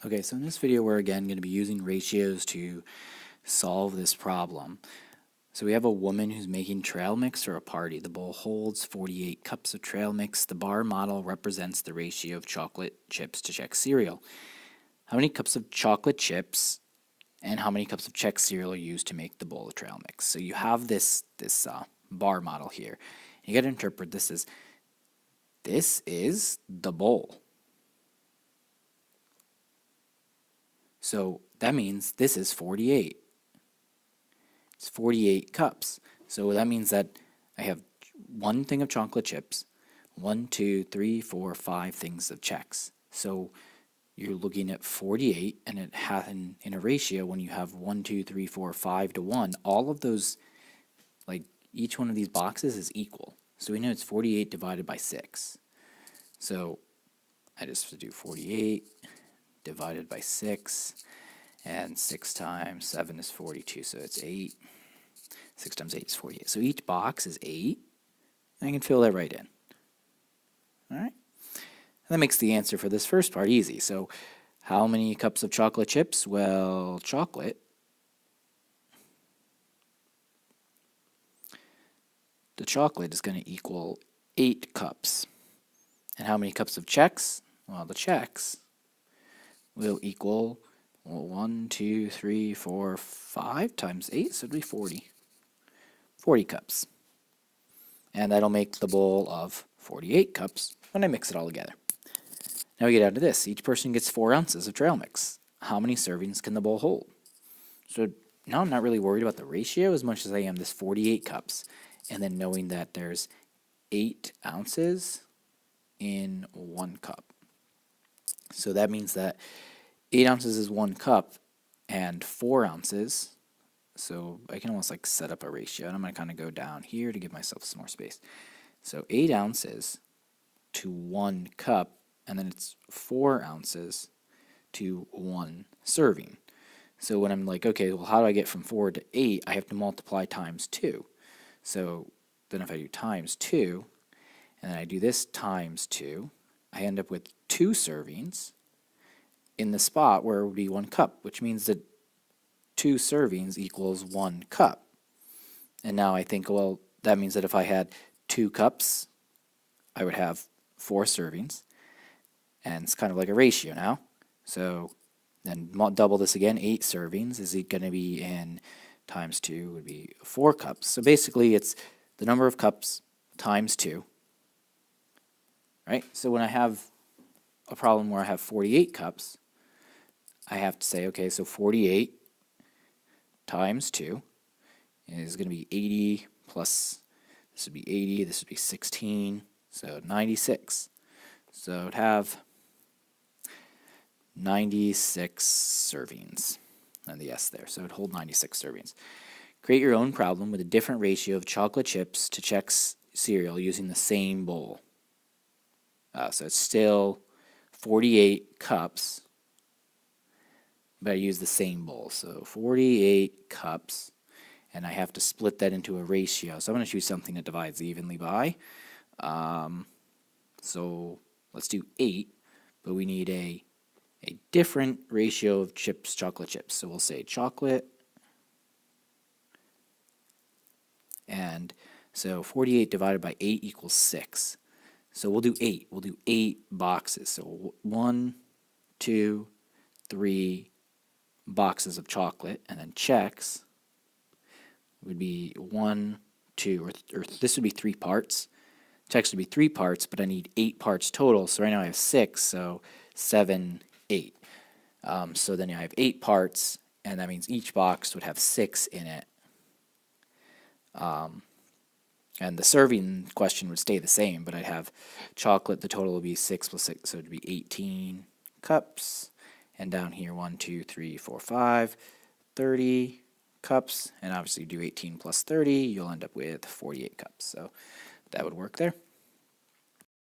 Okay, so in this video we're again going to be using ratios to solve this problem. So we have a woman who's making trail mix for a party. The bowl holds 48 cups of trail mix. The bar model represents the ratio of chocolate chips to Chex cereal. How many cups of chocolate chips and how many cups of Chex cereal are used to make the bowl of trail mix? So you have this bar model here. You got to interpret this as this is the bowl. So that means this is 48. It's 48 cups. So that means that I have one thing of chocolate chips, 1, 2, 3, 4, 5 things of Chex. So you're looking at 48, and it has in a ratio when you have 1, 2, 3, 4, 5 to 1, all of those, like each one of these boxes is equal. So we know it's 48 divided by 6. So I just do 48 divided by 6, and 6 times 7 is 42, so it's 8. 6 times 8 is 48. So each box is 8, and I can fill that right in. All right? And that makes the answer for this first part easy. So how many cups of chocolate chips? Well, chocolate. The chocolate is going to equal 8 cups. And how many cups of Chex? Well, the Chex will equal 1, 2, 3, 4, 5 times 8, so it'll be 40. 40 cups. And that'll make the bowl of 48 cups when I mix it all together. Now we get down to this. Each person gets 4 ounces of trail mix. How many servings can the bowl hold? So now I'm not really worried about the ratio as much as I am this 48 cups. And then knowing that there's 8 ounces in 1 cup. So that means that 8 ounces is 1 cup and 4 ounces. So I can almost like set up a ratio. And I'm going to kind of go down here to give myself some more space. So 8 ounces to 1 cup, and then it's 4 ounces to 1 serving. So when I'm like, okay, well, how do I get from 4 to 8? I have to multiply times 2. So then if I do times 2, and then I do this times 2, I end up with 2 servings in the spot where it would be 1 cup, which means that 2 servings equals 1 cup. And now I think, well, that means that if I had 2 cups, I would have 4 servings. And it's kind of like a ratio now. So then double this again, 8 servings is going to be in times 2 would be 4 cups. So basically it's the number of cups times 2. Right? So when I have a problem where I have 48 cups, I have to say, okay, so 48 times 2 is going to be 80 plus, this would be 80, this would be 16, so 96. So I'd have 96 servings, and the S there, so it'd hold 96 servings. Create your own problem with a different ratio of chocolate chips to Chex cereal using the same bowl. So it's still 48 cups, but I use the same bowl. So 48 cups, and I have to split that into a ratio. So I'm going to choose something that divides evenly by. So let's do 8, but we need a different ratio of chips, chocolate chips. So we'll say chocolate, and so 48 divided by 8 equals 6. So we'll do 8. We'll do 8 boxes. So 1, 2, 3 boxes of chocolate, and then Chex would be 1, 2, or this would be 3 parts. Chex would be 3 parts, but I need 8 parts total. So right now I have 6, so 7, 8. So then I have 8 parts, and that means each box would have 6 in it. And the serving question would stay the same, but I'd have chocolate, the total would be 6 plus 6, so it would be 18 cups. And down here, 1, 2, 3, 4, 5, 30 cups. And obviously do 18 plus 30, you'll end up with 48 cups. So that would work there.